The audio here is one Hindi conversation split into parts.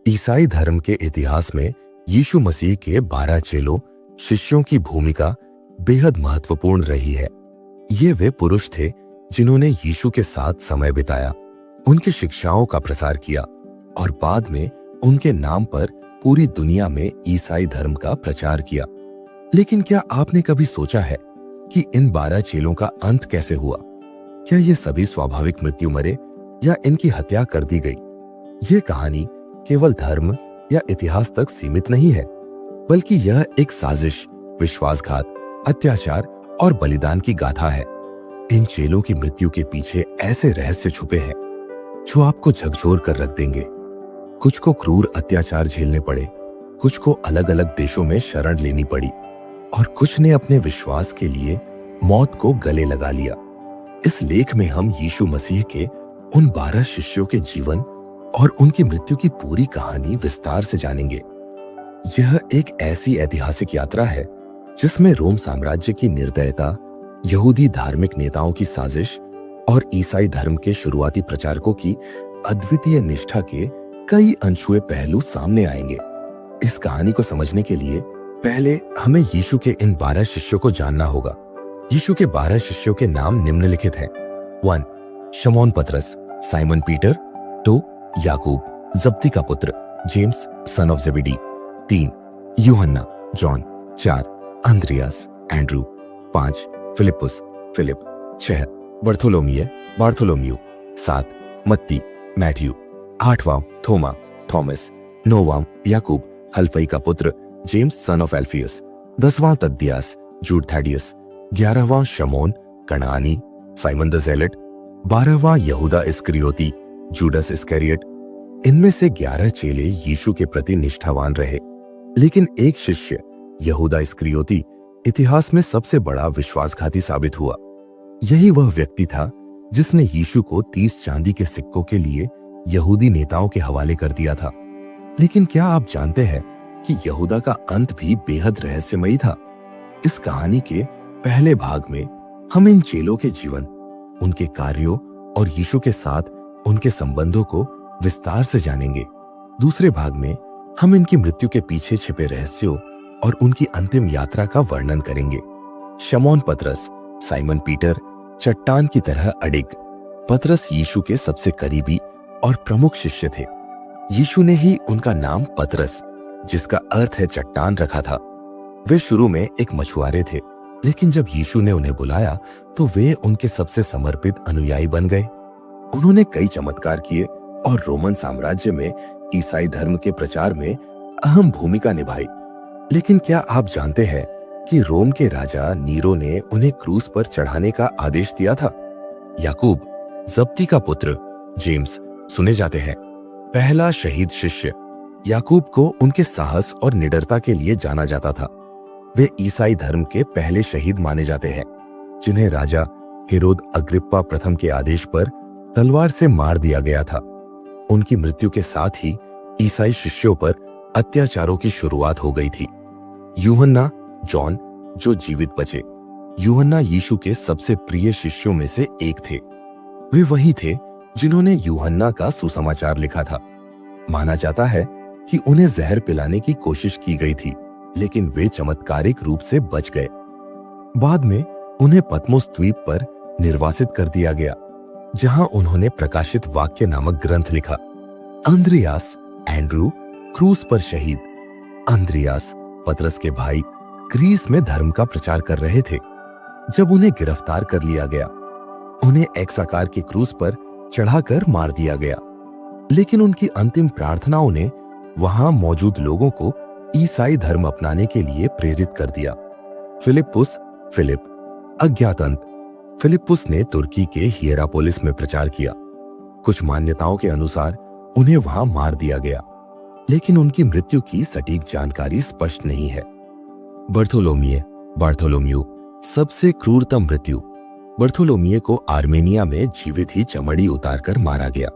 ईसाई धर्म के इतिहास में यीशु मसीह के 12 चेलों शिष्यों की भूमिका बेहद महत्वपूर्ण रही है। ये वे पुरुष थे जिन्होंने यीशु के साथ समय बिताया, उनकी शिक्षाओं का प्रसार किया और बाद में उनके नाम पर पूरी दुनिया में ईसाई धर्म का प्रचार किया। लेकिन क्या आपने कभी सोचा है कि इन 12 चेलों का अंत कैसे हुआ? क्या ये सभी स्वाभाविक मृत्यु मरे या इनकी हत्या कर दी गई? ये कहानी केवल धर्म या इतिहास तक सीमित नहीं है, बल्कि यह एक साजिश, विश्वासघात, अत्याचार और बलिदान की गाथा है। इन चेलों की मृत्यु के पीछे ऐसे रहस्य छुपे हैं जो आपको झकझोर कर रख देंगे। कुछ को क्रूर अत्याचार झेलने पड़े, कुछ को अलग अलग देशों में शरण लेनी पड़ी और कुछ ने अपने विश्वास के लिए मौत को गले लगा लिया। इस लेख में हम यीशु मसीह के उन 12 शिष्यों के जीवन और उनकी मृत्यु की पूरी कहानी विस्तार से जानेंगे। यह एक ऐसी ऐतिहासिक यात्रा है जिसमें रोम साम्राज्य की निर्दयता, यहूदी धार्मिक नेताओं की साजिश और ईसाई धर्म के शुरुआती प्रचारकों की अद्वितीय निष्ठा के कई अनछुए पहलू सामने आएंगे। इस कहानी को समझने के लिए पहले हमें यीशु के इन 12 शिष्यों को जानना होगा। यीशु के 12 शिष्यों के नाम निम्नलिखित हैं। 1. शमौन पतरस, साइमन पीटर। 2. याकूब, जब्दी का पुत्र, जेम्स सन ऑफ जेबेडी। 3. यूहन्ना, जॉन। 4. अंद्रियास, एंड्रू। 5. फिलिपुस, फिलिप। 6. बर्थोलोमिये, बार्थोलोम्यू। 7. मत्ती, मैथ्यू। 8वां थोमा, थॉमस। 9वां याकूब, हल्फई का पुत्र, जेम्स सन ऑफ एल्फियस। 10वां तद्दियास, जूड थैडियस। 11वां शमौन, कनानी, साइमन द ज़ेलट। 12वां यहूदा इस्करियोती, जूडस इस्करियट। इनमें से 11 चेले यीशु के प्रति निष्ठावान रहे, लेकिन एक शिष्य, यहूदा इस्करियोती, इतिहास में सबसे बड़ा विश्वासघाती साबित हुआ। यही वह व्यक्ति था जिसने यीशु को 30 चांदी के सिक्कों के लिए यहूदी नेताओं के हवाले कर दिया था। लेकिन क्या आप जानते हैं कि यहूदा का अंत भी बेहद रहस्यमयी था? इस कहानी के पहले भाग में हम इन चेलों के जीवन, उनके कार्यों और यीशु के साथ उनके संबंधों को विस्तार से जानेंगे। दूसरे भाग में हम इनकी मृत्यु के पीछे छिपे रहस्यों और उनकी अंतिम यात्रा का वर्णन करेंगे। शमौन पतरस, साइमन पीटर, चट्टान की तरह अडिग। पतरस यीशु के सबसे करीबी और प्रमुख शिष्य थे। यीशु ने ही उनका नाम पतरस, जिसका अर्थ है चट्टान, रखा था। वे शुरू में एक मछुआरे थे, लेकिन जब यीशु ने उन्हें बुलाया तो वे उनके सबसे समर्पित अनुयायी बन गए। उन्होंने कई चमत्कार किए और रोमन साम्राज्य में ईसाई धर्म के प्रचार में अहम भूमिका निभाई। लेकिन क्या आप जानते हैं कि रोम के राजा नीरो ने उन्हें क्रूस पर चढ़ाने का आदेश दिया था? याकूब, जब्दी का पुत्र, जेम्स सुने जाते हैं पहला शहीद शिष्य। याकूब को उनके साहस और निडरता के लिए जाना जाता था। वे ईसाई धर्म के पहले शहीद माने जाते हैं, जिन्हें राजा हेरोद अग्रिप्पा प्रथम के आदेश पर तलवार से मार दिया गया था। उनकी मृत्यु के साथ ही ईसाई शिष्यों पर अत्याचारों की शुरुआत हो गई थी। यूहन्ना, जॉन, जो जीवित बचे। यूहन्ना यीशु के सबसे प्रिय शिष्यों में से एक थे। वे वही थे जिन्होंने यूहन्ना का सुसमाचार लिखा था। माना जाता है कि उन्हें जहर पिलाने की कोशिश की गई थी, लेकिन वे चमत्कारिक रूप से बच गए। बाद में उन्हें पतमोस द्वीप पर निर्वासित कर दिया गया, जहां उन्होंने प्रकाशित वाक्य नामक ग्रंथ लिखा। अंद्रियास, एंड्रू, क्रूस पर शहीद। अंद्रियास, पतरस के भाई, ग्रीस में धर्म का प्रचार कर रहे थे। जब उन्हें गिरफ्तार कर लिया गया, उन्हें एक्स आकार की क्रूस पर चढ़ाकर मार दिया गया। लेकिन उनकी अंतिम प्रार्थनाओं ने वहां मौजूद लोगों को ईसाई धर्म अपनाने के लिए प्रेरित कर दिया। फिलिपुस, फिलिप, अज्ञातंत। फिलिपुस ने तुर्की के हियरापोलिस में प्रचार किया। कुछ मान्यताओं के अनुसार उन्हें वहां मार दिया गया, लेकिन उनकी मृत्यु की सटीक जानकारी स्पष्ट नहीं है। बर्थोलोमिये, बार्थोलोम्यू, सबसे क्रूरतम मृत्यु। बर्थोलोमिये को आर्मेनिया में जीवित ही चमड़ी उतारकर मारा गया।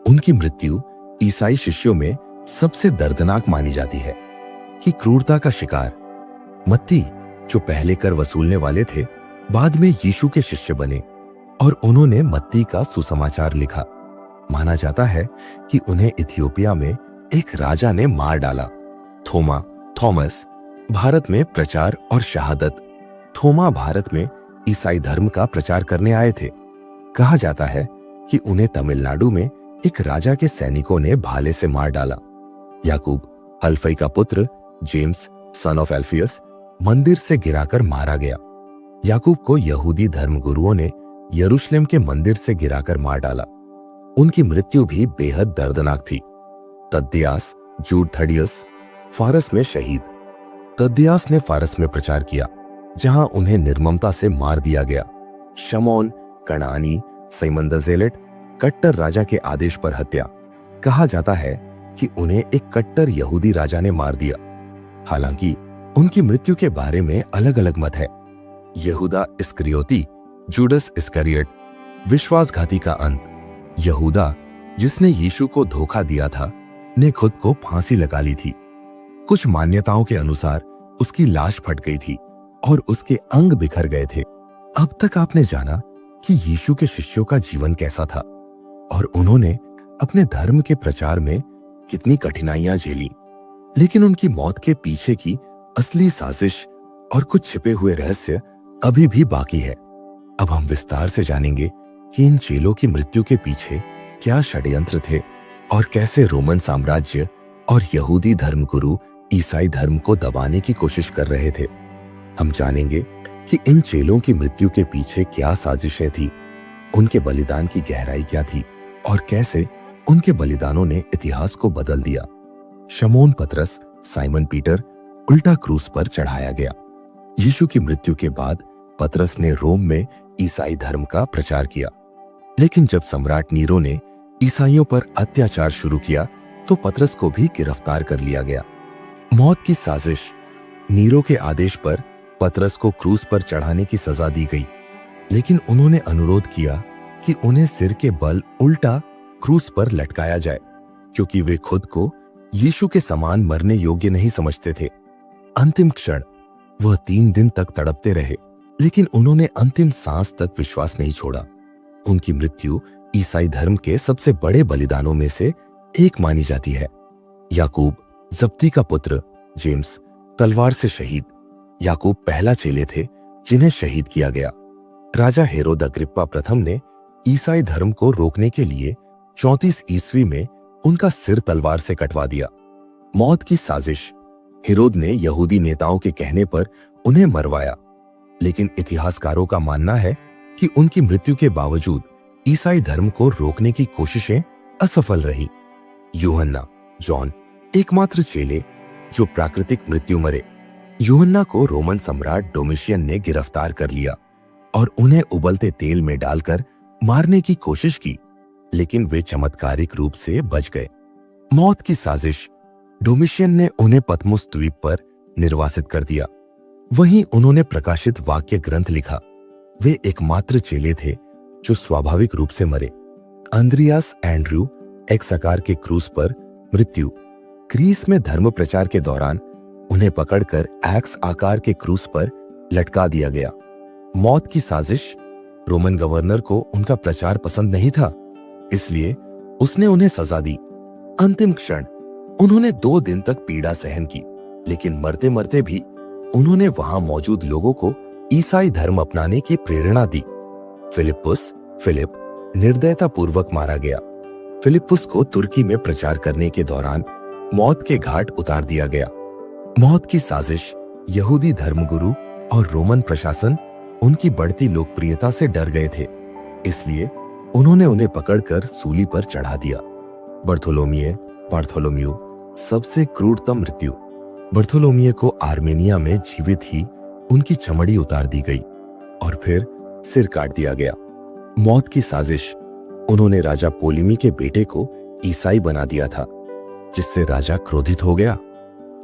उनकी मृत्यु ईसाई शिष्यों में सबसे दर्दनाक मानी जाती है। कि क्रूरता का शिकार मत्ती, जो पहले कर वसूलने वाले थे, बाद में यीशु के शिष्य बने और उन्होंने मत्ती का सुसमाचार लिखा। माना जाता है कि उन्हें इथियोपिया में एक राजा ने मार डाला। थॉमस भारत में प्रचार और शहादत। थोमा भारत में ईसाई धर्म का प्रचार करने आए थे। कहा जाता है कि उन्हें तमिलनाडु में एक राजा के सैनिकों ने भाले से मार डाला। याकूब हल्फई का पुत्र जेम्स सन ऑफ एल्फियस मंदिर से गिराकर मारा गया। याकूब को यहूदी धर्मगुरुओं ने यरूशलेम के मंदिर से गिराकर मार डाला। उनकी मृत्यु भी बेहद दर्दनाक थी। तद्दियास जूड थडियस फारस में शहीद। तद्दियास ने फारस में प्रचार किया, जहां उन्हें निर्ममता से मार दिया गया। शमौन कनानी साइमन द ज़ेलेट कट्टर राजा के आदेश पर हत्या। कहा जाता है कि उन्हें एक कट्टर यहूदी राजा ने मार दिया। हालांकि उनकी मृत्यु के बारे में अलग अलग मत है। यहूदा इस्करियोती जूडस इस्करियट विश्वासघाती का अंत। यहूदा जिसने यीशु को धोखा दिया था, ने खुद को फांसी लगा ली थी। कुछ मान्यताओं के अनुसार उसकी लाश फट गई थी और उसके अंग बिखर गए थे। अब तक आपने जाना कि यीशु के शिष्यों का जीवन कैसा था और उन्होंने अपने धर्म के प्रचार में कितनी कठिनाइयां झेली, लेकिन उनकी मौत के पीछे की असली साजिश और कुछ छिपे हुए रहस्य अभी भी बाकी है। अब हम विस्तार से जानेंगे कि इन चेलों की मृत्यु के पीछे क्या षड्यंत्र थे और कैसे रोमन साम्राज्य और यहूदी धर्मगुरु ईसाई धर्म को दबाने की कोशिश कर रहे थे। हम जानेंगे कि इन चेलों की मृत्यु के पीछे क्या साजिशें थी, उनके बलिदान की गहराई क्या थी और कैसे उनके बलिदानों ने इतिहास को बदल दिया। शमौन पतरस साइमन पीटर उल्टा क्रूस पर चढ़ाया गया। यीशु की मृत्यु के बाद पतरस ने रोम में ईसाई धर्म का प्रचार किया, लेकिन जब सम्राट नीरो ने ईसाइयों पर अत्याचार शुरू किया तो पतरस को भी गिरफ्तार कर लिया गया। मौत की साजिश। नीरो के आदेश पर पतरस को क्रूस पर चढ़ाने की सजा दी गई, लेकिन उन्होंने अनुरोध किया कि उन्हें सिर के बल उल्टा क्रूस पर लटकाया जाए, क्योंकि वे खुद को यीशु के समान मरने योग्य नहीं समझते थे। अंतिम क्षण। वह 3 दिन तक तड़पते रहे, लेकिन उन्होंने अंतिम सांस तक विश्वास नहीं छोड़ा। उनकी मृत्यु ईसाई धर्म के सबसे बड़े बलिदानों में से एक मानी जाती है। याकूब जब्दी का पुत्र जेम्स तलवार से शहीद। याकूब पहला चेले थे जिन्हें शहीद किया गया। राजा हेरोद अग्रिप्पा प्रथम ने ईसाई धर्म को रोकने के लिए 34 ईस्वी में उनका सिर तलवार से कटवा दिया। मौत की साजिश। हेरोद ने यहूदी नेताओं के कहने पर उन्हें मरवाया, लेकिन इतिहासकारों का मानना है कि उनकी मृत्यु के बावजूद ईसाई धर्म को रोकने की कोशिशें असफल रही। यूहन्ना जॉन एकमात्र चेले जो प्राकृतिक मृत्यु मरे। यूहन्ना को रोमन सम्राट डोमिशियन ने गिरफ्तार कर लिया और उन्हें उबलते तेल में डालकर मारने की कोशिश की, लेकिन वे चमत्कारिक रूप से बच गए। मौत की साजिश। डोमिशियन ने उन्हें पतमुस द्वीप पर निर्वासित कर दिया। वहीं उन्होंने प्रकाशित वाक्य ग्रंथ लिखा। वे एकमात्र चेले थे जो स्वाभाविक रूप से मरे। अंद्रियास एंड्रयू एक्स आकार के क्रूस पर मृत्यु। ग्रीस में धर्म प्रचार के दौरान उन्हें पकड़कर एक्स आकार के क्रूस पर लटका दिया गया। मौत की साजिश। रोमन गवर्नर को उनका प्रचार पसंद नहीं था, इसलिए उसने उन्हें सजा दी। अंतिम क्षण। उन्होंने 2 दिन तक पीड़ा सहन की, लेकिन मरते मरते भी उन्होंने वहां मौजूद लोगों को ईसाई धर्म अपनाने की प्रेरणा दी। फिलिप निर्दयता पूर्वक मारा गया। फिलिपुस को तुर्की में प्रचार करने के दौरान मौत के घाट उतार दिया गया। मौत की साजिश। यहूदी धर्मगुरु और रोमन प्रशासन उनकी बढ़ती लोकप्रियता से डर गए थे, इसलिए उन्होंने उन्हें पकड़कर सूली पर चढ़ा दिया। बार्थोलोम्यू सबसे क्रूरतम मृत्यु। बार्थोलोम्यू को आर्मेनिया में जीवित ही उनकी चमड़ी उतार दी गई और फिर सिर काट दिया गया। मौत की साजिश। उन्होंने राजा पोलिमी के बेटे को ईसाई बना दिया था, जिससे राजा क्रोधित हो गया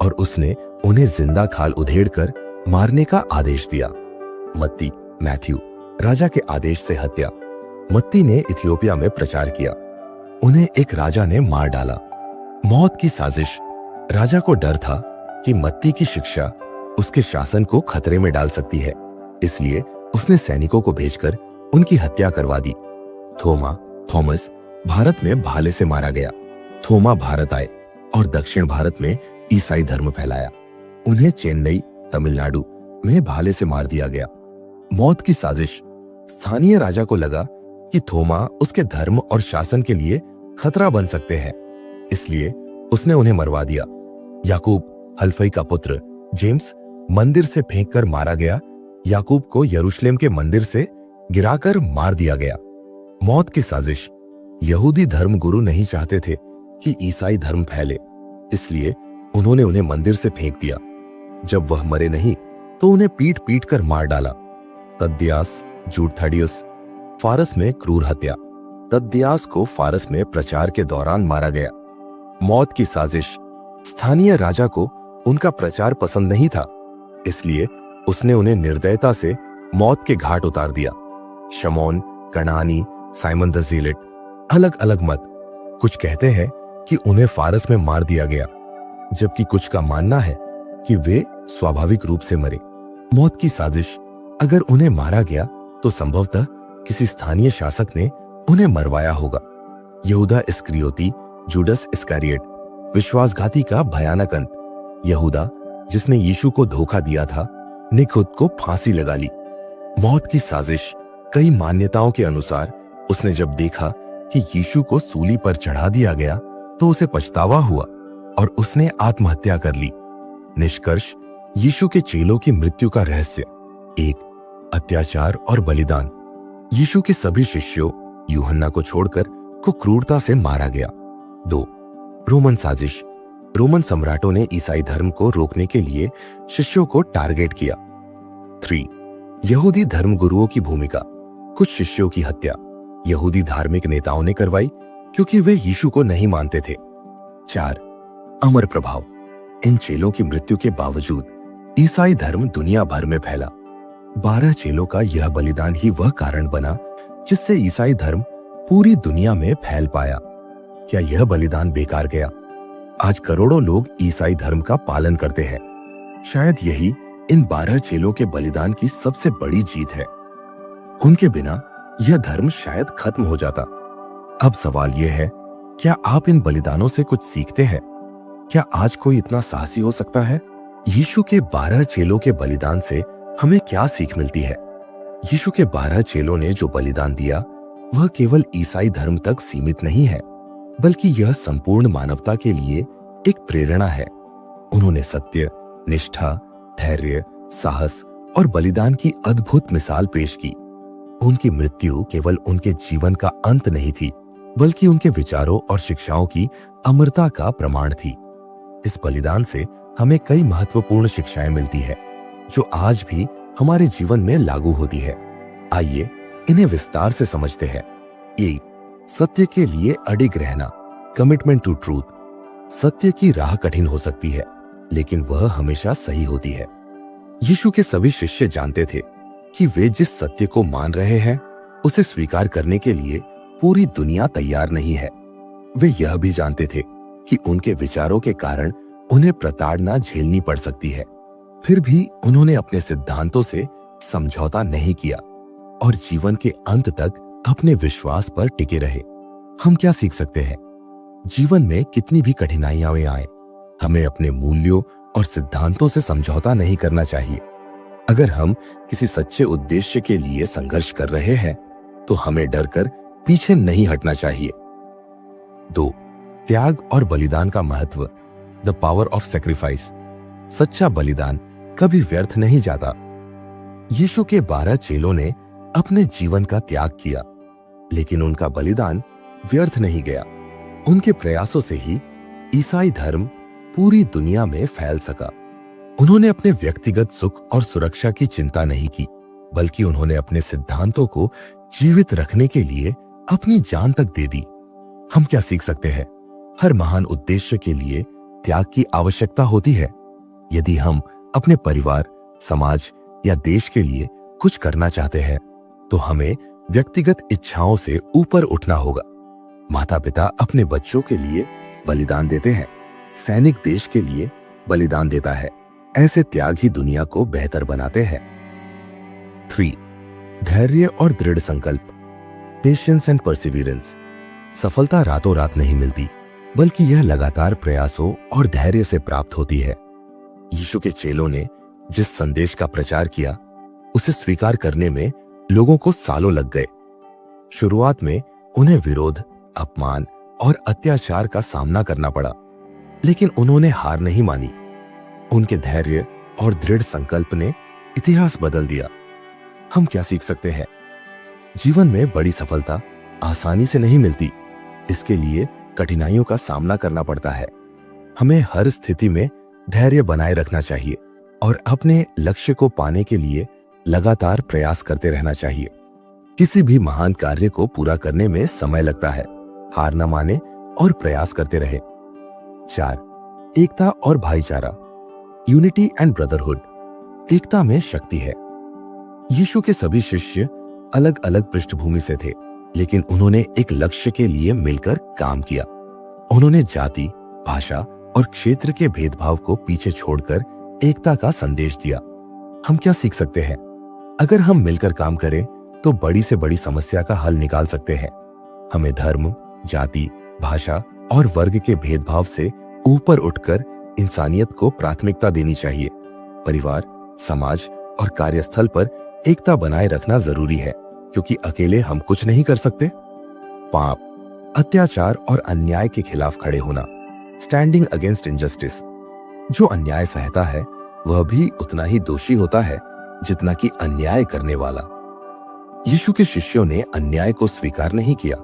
और उसने उन्हें जिंदा खाल उधेड़कर मारने का आदेश दिया। मैथ्यू राजा के आदेश से हत्या। मत्ती ने इथियोपिया में प्रचार किया। उन्हें एक राजा ने मार डाला। मौत की साजिश। राजा को डर था कि मत्ती की शिक्षा उसके शासन को खतरे में डाल सकती है, इसलिए उसने सैनिकों को भेजकर उनकी हत्या करवा दी। थॉमस भारत में भाले से मारा गया। थोमा भारत आए और दक्षिण भारत में ईसाई धर्म फैलाया। उन्हें चेन्नई, तमिलनाडु में भाले से मार दिया गया। मौत की साजिश। स्थानीय राजा को लगा कि थोमा उसके धर्म और शासन के लिए खतरा बन सकते हैं, इसलिए उसने उन्हें मरवा दिया। याकूब, हल्फई का पुत्र जेम्स, मंदिर से फेंककर मारा गया। याकूब को यरूशलेम के मंदिर से गिराकर मार दिया गया। मौत की साजिश। यहूदी धर्म गुरु नहीं चाहते थे कि ईसाई धर्म फैले, इसलिए उन्होंने उन्हें मंदिर से फेंक दिया। जब वह मरे नहीं तो उन्हें पीट पीट कर मार डाला। तद्यास, जूडथाडियस, फारस में क्रूर हत्या। तद्यास को फारस में प्रचार के दौरान मारा गया। मौत की साजिश। स्थानीय राजा को उनका प्रचार पसंद नहीं था, इसलिए उसने उन्हें निर्दयता से मौत के घाट उतार दिया। शमौन, कनानी, साइमन द ज़ीलेट, अलग अलग मत। कुछ कहते हैं कि उन्हें फारस में मार दिया गया, जबकि कुछ का मानना है कि वे स्वाभाविक रूप से मरे। मौत की साजिश। अगर उन्हें मारा गया तो संभवतः किसी स्थानीय शासक ने उन्हें मरवाया होगा। यहूदा इस्करियोती, जूडस इस्करियोट, विश्वासघाती का भयानक अंत। यहूदा, जिसने यीशु को धोखा दिया था, ने खुद को फांसी लगा ली। मौत की साजिश। कई मान्यताओं के अनुसार उसने जब देखा कि यीशु को सूली पर चढ़ा दिया गया तो उसे पछतावा हुआ और उसने आत्महत्या कर ली। निष्कर्ष। यीशु के चेलों की मृत्यु का रहस्य। 1. अत्याचार और बलिदान। यीशु के सभी शिष्यों, यूहन्ना को छोड़कर, को क्रूरता से मारा गया। 2. रोमन साजिश। रोमन सम्राटों ने ईसाई धर्म को रोकने के लिए शिष्यों को टारगेट किया। 3. यहूदी धर्म गुरुओं की भूमिका। कुछ शिष्यों की हत्या यहूदी धार्मिक नेताओं ने करवाई क्योंकि वे यीशु को नहीं मानते थे। 4. अमर प्रभाव। इन चेलों की मृत्यु के बावजूद ईसाई धर्म दुनिया भर में फैला। 12 चेलों का यह बलिदान ही वह कारण बना जिससे ईसाई धर्म पूरी दुनिया में फैल पाया। क्या यह बलिदान बेकार गया? आज करोड़ों लोग ईसाई धर्म का पालन करते हैं। शायद यही इन 12 चेलों के बलिदान की सबसे बड़ी जीत है। उनके बिना यह धर्म शायद खत्म हो जाता। अब सवाल यह है, क्या आप इन बलिदानों से कुछ सीखते हैं? क्या आज कोई इतना साहसी हो सकता है? यीशु के 12 चेलों के बलिदान से हमें क्या सीख मिलती है? यीशु के 12 चेलों ने जो बलिदान दिया वह केवल ईसाई धर्म तक सीमित नहीं है, बल्कि यह संपूर्ण मानवता के लिए एक प्रेरणा है। उन्होंने सत्य, निष्ठा, धैर्य, साहस और बलिदान की अद्भुत मिसाल पेश की। उनकी मृत्यु केवल उनके जीवन का अंत नहीं थी, बल्कि उनके विचारों और शिक्षाओं की अमरता का प्रमाण थी। इस बलिदान से हमें कई महत्वपूर्ण शिक्षाएं मिलती है जो आज भी हमारे जीवन में लागू होती है। आइए इन्हें विस्तार से समझते हैं। 1. सत्य के लिए अडिग रहना, कमिटमेंट टू ट्रूथ। सत्य की राह कठिन हो सकती है, लेकिन वह हमेशा सही होती है। यीशु के सभी शिष्य जानते थे कि वे जिस सत्य को मान रहे हैं उसे स्वीकार करने के लिए पूरी दुनिया तैयार नहीं है। वे यह भी जानते थे कि उनके विचारों के कारण उन्हें प्रताड़ना झेलनी पड़ सकती है। फिर भी उन्होंने अपने सिद्धांतों से समझौता नहीं किया और जीवन के अंत तक अपने विश्वास पर टिके रहे। हम क्या सीख सकते हैं? जीवन में कितनी भी कठिनाइयां आए, हमें अपने मूल्यों और सिद्धांतों से समझौता नहीं करना चाहिए। अगर हम किसी सच्चे उद्देश्य के लिए संघर्ष कर रहे हैं तो हमें डरकर पीछे नहीं हटना चाहिए। 2. त्याग और बलिदान का महत्व, द पावर ऑफ सैक्रिफाइस। सच्चा बलिदान कभी व्यर्थ नहीं जाता। यीशु के 12 चेलों ने अपने जीवन का त्याग किया, लेकिन उनका बलिदान व्यर्थ नहीं गया। उनके प्रयासों से ही ईसाई धर्म पूरी दुनिया में फैल सका। उन्होंने अपने व्यक्तिगत सुख और सुरक्षा की चिंता नहीं की, बल्कि उन्होंने अपने सिद्धांतों को जीवित रखने के लिए अपनी जान तक दे दी। हम क्या सीख सकते हैं? हर महान उद्देश्य के लिए त्याग की आवश्यकता होती है। यदि हम अपने परिवार, समाज या देश के लिए कुछ करना चाहते हैं तो हमें व्यक्तिगत इच्छाओं से ऊपर उठना होगा। माता पिता अपने बच्चों के लिए बलिदान देते हैं, सैनिक देश के लिए बलिदान देता है। ऐसे त्याग ही दुनिया को बेहतर बनाते हैं। 3. धैर्य और दृढ़ संकल्प, पेशेंस एंड परसिवियरेंस। सफलता रातों रात नहीं मिलती, बल्कि यह लगातार प्रयासों और धैर्य से प्राप्त होती है। यीशु के चेलों ने जिस संदेश का प्रचार किया, उसे स्वीकार करने में लोगों को सालों लग गए। शुरुआत में उन्हें विरोध, अपमान और अत्याचार का सामना करना पड़ा, लेकिन उन्होंने हार नहीं मानी। उनके धैर्य और दृढ़ संकल्प ने इतिहास बदल दिया। हम क्या सीख सकते हैं? जीवन में बड़ी सफलता आसानी से नहीं मिलती। इसके लिए कठिनाइयों का सामना करना पड़ता है। हमें हर स्थिति में धैर्य बनाए रखना चाहिए और अपने लक्ष्य को पाने के लिए लगातार प्रयास करते रहना चाहिए। किसी भी महान कार्य को पूरा करने में समय लगता है। हार न माने और प्रयास करते रहे। 4. एकता और भाईचारा, यूनिटी एंड ब्रदरहुड। एकता में शक्ति है। यीशु के सभी शिष्य अलग अलग पृष्ठभूमि से थे, लेकिन उन्होंने एक लक्ष्य के लिए मिलकर काम किया। उन्होंने जाति, भाषा और क्षेत्र के भेदभाव को पीछे छोड़कर एकता का संदेश दिया। हम क्या सीख सकते हैं? अगर हम मिलकर काम करें तो बड़ी से बड़ी समस्या का हल निकाल सकते हैं। हमें धर्म, जाति, भाषा और वर्ग के भेदभाव से ऊपर उठकर इंसानियत को प्राथमिकता देनी चाहिए। परिवार, समाज और कार्यस्थल पर एकता बनाए रखना जरूरी है, क्योंकि अकेले हम कुछ नहीं कर सकते। पाप, अत्याचार और अन्याय के खिलाफ खड़े होना, स्टैंडिंग अगेंस्ट इनजस्टिस। जो अन्याय सहता है वह भी उतना ही दोषी होता है जितना कि अन्याय करने वाला। यीशु के शिष्यों ने अन्याय को स्वीकार नहीं किया।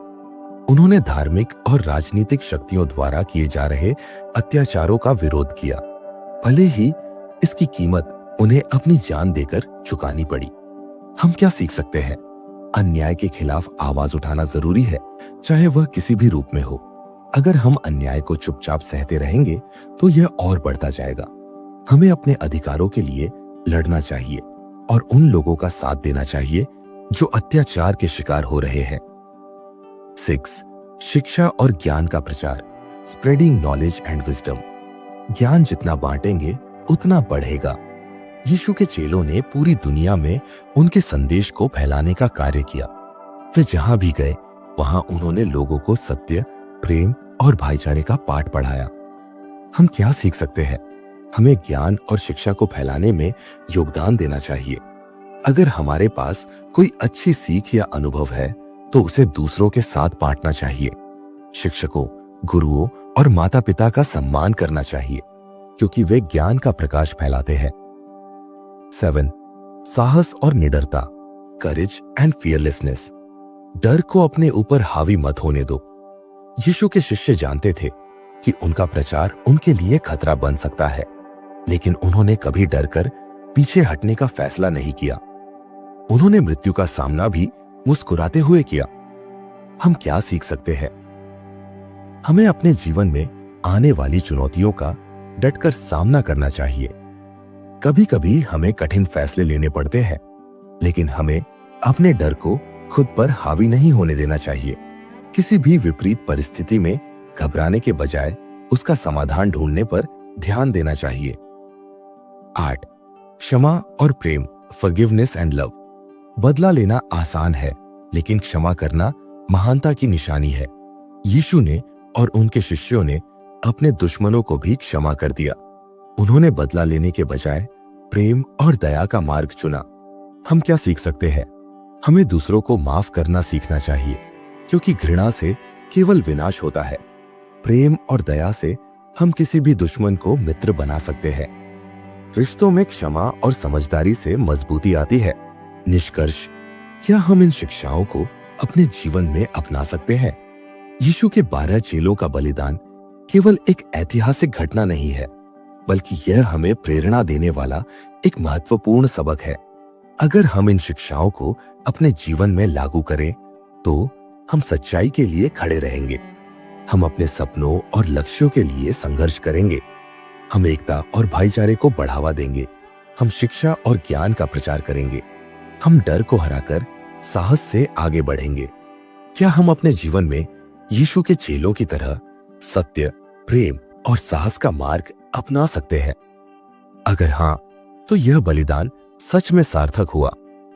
उन्होंने धार्मिक और राजनीतिक शक्तियों द्वारा किए जा रहे अत्याचारों का विरोध किया, भले ही इसकी कीमत उन्हें अपनी जान देकर चुकानी पड़ी। हम क्या सीख सकते हैं? अन्याय के खिलाफ आवाज उठाना जरूरी है, चाहे वह किसी भी रूप में हो। अगर हम अन्याय को चुपचाप सहते रहेंगे तो यह और बढ़ता जाएगा। हमें अपने अधिकारों के लिए लड़ना चाहिए और उन लोगों का साथ देना चाहिए जो अत्याचार के शिकार हो रहे हैं। 6. शिक्षा और ज्ञान का प्रचार, स्प्रेडिंग नॉलेज एंड विजडम। ज्ञान जितना बांटेंगे उतना बढ़ेगा। यीशु के चेलों ने पूरी दुनिया में उनके संदेश को फैलाने का कार्य किया। वे जहां भी गए वहां उन्होंने लोगों को सत्य, प्रेम और भाईचारे का पाठ पढ़ाया। हम क्या सीख सकते हैं? हमें ज्ञान और शिक्षा को फैलाने में योगदान देना चाहिए। अगर हमारे पास कोई अच्छी सीख या अनुभव है तो उसे दूसरों के साथ बांटना चाहिए। शिक्षकों, गुरुओं और माता पिता का सम्मान करना चाहिए, क्योंकि वे ज्ञान का प्रकाश फैलाते हैं। 7. साहस और निडरता, करेज एंड फियरलेसनेस। डर को अपने ऊपर हावी मत होने दो। यीशु के शिष्य जानते थे कि उनका प्रचार उनके लिए खतरा बन सकता है, लेकिन उन्होंने कभी डरकर पीछे हटने का फैसला नहीं किया। उन्होंने मृत्यु का सामना भी मुस्कुराते हुए किया। हम क्या सीख सकते हैं? हमें अपने जीवन में आने वाली चुनौतियों का डटकर सामना करना चाहिए। कभी कभी हमें कठिन फैसले लेने पड़ते हैं, लेकिन हमें अपने डर को खुद पर हावी नहीं होने देना चाहिए। किसी भी विपरीत परिस्थिति में घबराने के बजाय उसका समाधान ढूंढने पर ध्यान देना चाहिए। 8. क्षमा और प्रेम, फॉरगिवनेस एंड लव। बदला लेना आसान है, लेकिन क्षमा करना महानता की निशानी है। यीशु ने और उनके शिष्यों ने अपने दुश्मनों को भी क्षमा कर दिया। उन्होंने बदला लेने के बजाय प्रेम और दया का मार्ग चुना। हम क्या सीख सकते हैं? हमें दूसरों को माफ करना सीखना चाहिए, क्योंकि घृणा से केवल विनाश होता है। प्रेम और दया से हम किसी भी दुश्मन को मित्र बना सकते हैं। रिश्तों में क्षमा और समझदारी से मजबूती आती है। निष्कर्ष, क्या हम इन शिक्षाओं को अपने जीवन में अपना सकते हैं? यीशु के 12 चेलों का बलिदान केवल एक ऐतिहासिक घटना नहीं है, बल्कि यह हमें प्रेरणा देने वाला एक महत्वपूर्ण सबक है। अगर हम इन शिक्षाओं को अपने जीवन में लागू करें तो हम सच्चाई के लिए खड़े रहेंगे। हम अपने सपनों और लक्ष्यों के लिए संघर्ष करेंगे। हम एकता और भाईचारे को बढ़ावा देंगे। हम शिक्षा और ज्ञान का प्रचार करेंगे। हम डर को हराकर साहस से आगे बढ़ेंगे। क्या हम अपने जीवन में यीशु के चेलों की तरह सत्य, प्रेम और साहस का मार्ग अपना सकते हैं? अगर हाँ, तो यह बलिदान सच में सार्थक हुआ।